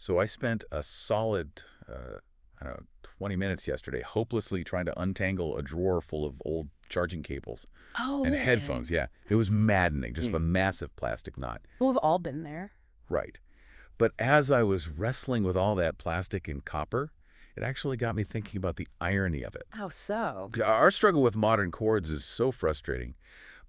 So I spent a solid, I don't know, 20 minutes yesterday hopelessly trying to untangle a drawer full of old charging cables Oh, and okay. headphones. Yeah, it was maddening, just a massive plastic knot. We've all been there. Right. But as I was wrestling with all that plastic and copper, it actually got me thinking about the irony of it. How so? Our struggle with modern chords is so frustrating.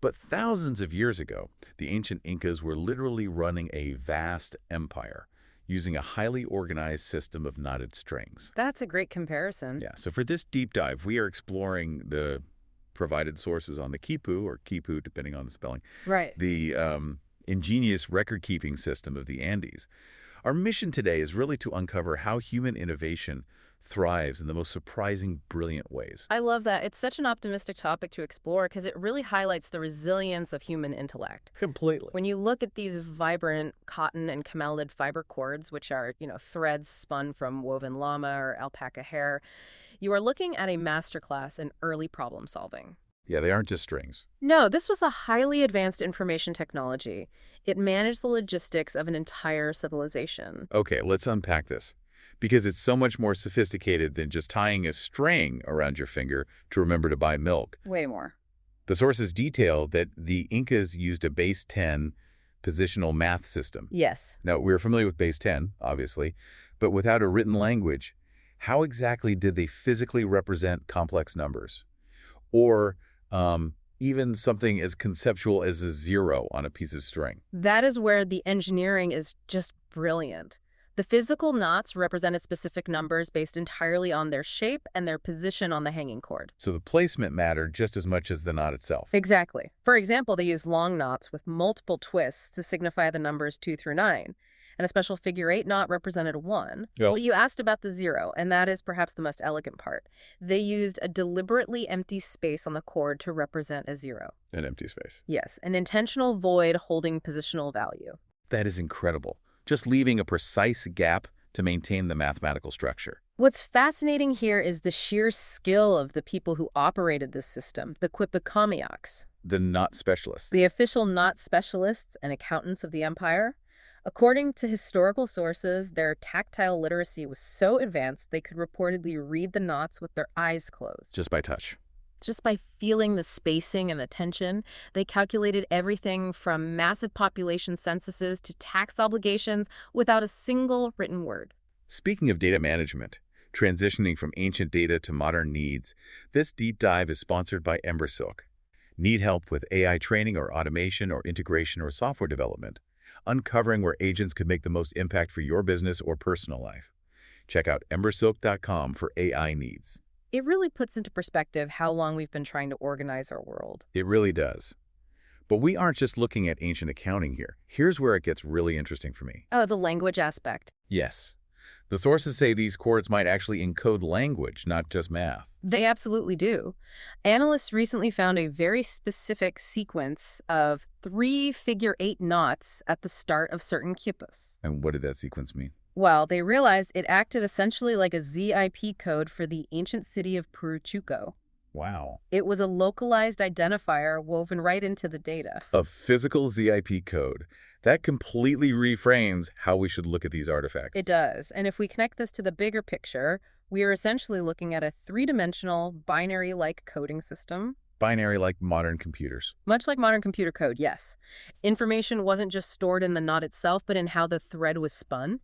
But thousands of years ago, the ancient Incas were literally running a vast empire using a highly organized system of knotted strings. That's a great comparison. Yeah, so for this deep dive, we are exploring the provided sources on the quipu, or quipu, depending on the spelling, Right. the ingenious record-keeping system of the Andes. Our mission today is really to uncover how human innovation thrives in the most surprising, brilliant ways. I love that. It's such an optimistic topic to explore because it really highlights the resilience of human intellect. Completely. When you look at these vibrant cotton and camelid fiber cords, which are, threads spun from woven llama or alpaca hair, you are looking at a masterclass in early problem solving. Yeah, they aren't just strings. No, this was a highly advanced information technology. It managed the logistics of an entire civilization. Okay, let's unpack this, because it's so much more sophisticated than just tying a string around your finger to remember to buy milk. Way more. The sources detail that the Incas used a base 10 positional math system. Yes. Now, we're familiar with base 10, obviously, but without a written language, how exactly did they physically represent complex numbers? Or even something as conceptual as a zero on a piece of string? That is where the engineering is just brilliant. The physical knots represented specific numbers based entirely on their shape and their position on the hanging cord. So the placement mattered just as much as the knot itself. Exactly. For example, they used long knots with multiple twists to signify the numbers 2 through 9, and a special figure-8 knot represented 1. Well, Well, you asked about the 0, and that is perhaps the most elegant part. They used a deliberately empty space on the cord to represent a 0. an empty space. Yes, an intentional void holding positional value. That is incredible. Just leaving a precise gap to maintain the mathematical structure. What's fascinating here is the sheer skill of the people who operated this system, the quipucamayocs, The knot specialists. the official knot specialists and accountants of the empire. According to historical sources, their tactile literacy was so advanced they could reportedly read the knots with their eyes closed. Just by touch. Just by feeling the spacing and the tension, they calculated everything from massive population censuses to tax obligations without a single written word. Speaking of data management, transitioning from ancient data to modern needs, this deep dive is sponsored by Embersilk. Need help with AI training or automation or integration or software development? Uncovering where agents could make the most impact for your business or personal life. Check out embersilk.com for AI needs. It really puts into perspective how long we've been trying to organize our world. It really does. But we aren't just looking at ancient accounting here. Here's where it gets really interesting for me. Oh, the language aspect. Yes. The sources say these chords might actually encode language, not just math. They absolutely do. Analysts recently found a very specific sequence of 3 figure-8 knots at the start of certain quipus. And what did that sequence mean? Well, they realized it acted essentially like a ZIP code for the ancient city of Puruchuco. Wow. It was a localized identifier woven right into the data. A physical ZIP code. That completely reframes how we should look at these artifacts. It does. And if we connect this to the bigger picture, we are essentially looking at a 3-dimensional, binary-like coding system. Binary like modern computers. Much like modern computer code, yes. Information wasn't just stored in the knot itself, but in how the thread was spun,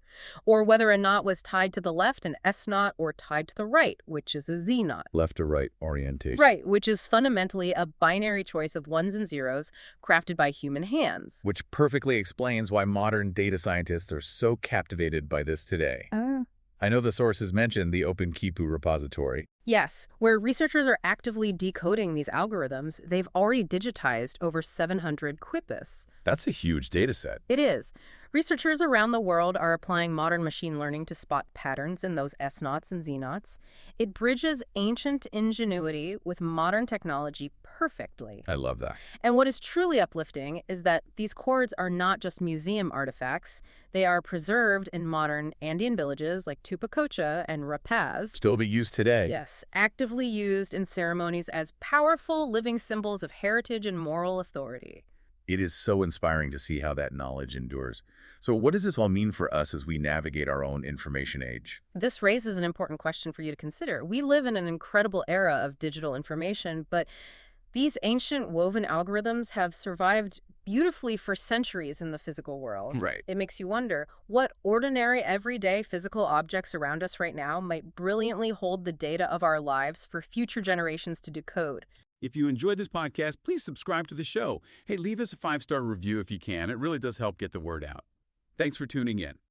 or whether a knot was tied to the left, an S knot, or tied to the right, which is a Z knot. Left to right orientation. Right, which is fundamentally a binary choice of ones and zeros crafted by human hands. Which perfectly explains why modern data scientists are so captivated by this today. Oh. I know the sources mentioned the Open Quipu repository. Yes, where researchers are actively decoding these algorithms, they've already digitized over 700 quipus. That's a huge data set. It is. Researchers around the world are applying modern machine learning to spot patterns in those S knots and Z knots. It bridges ancient ingenuity with modern technology perfectly. I love that. And what is truly uplifting is that these chords are not just museum artifacts. They are preserved in modern Andean villages like Tupacocha and Rapaz. Still be used today. Yes, actively used in ceremonies as powerful living symbols of heritage and moral authority. It is so inspiring to see how that knowledge endures. So what does this all mean for us as we navigate our own information age? This raises an important question for you to consider. We live in an incredible era of digital information, but these ancient woven algorithms have survived beautifully for centuries in the physical world. Right. It makes you wonder what ordinary, everyday physical objects around us right now might brilliantly hold the data of our lives for future generations to decode. If you enjoyed this podcast, please subscribe to the show. Hey, leave us a 5-star review if you can. It really does help get the word out. Thanks for tuning in.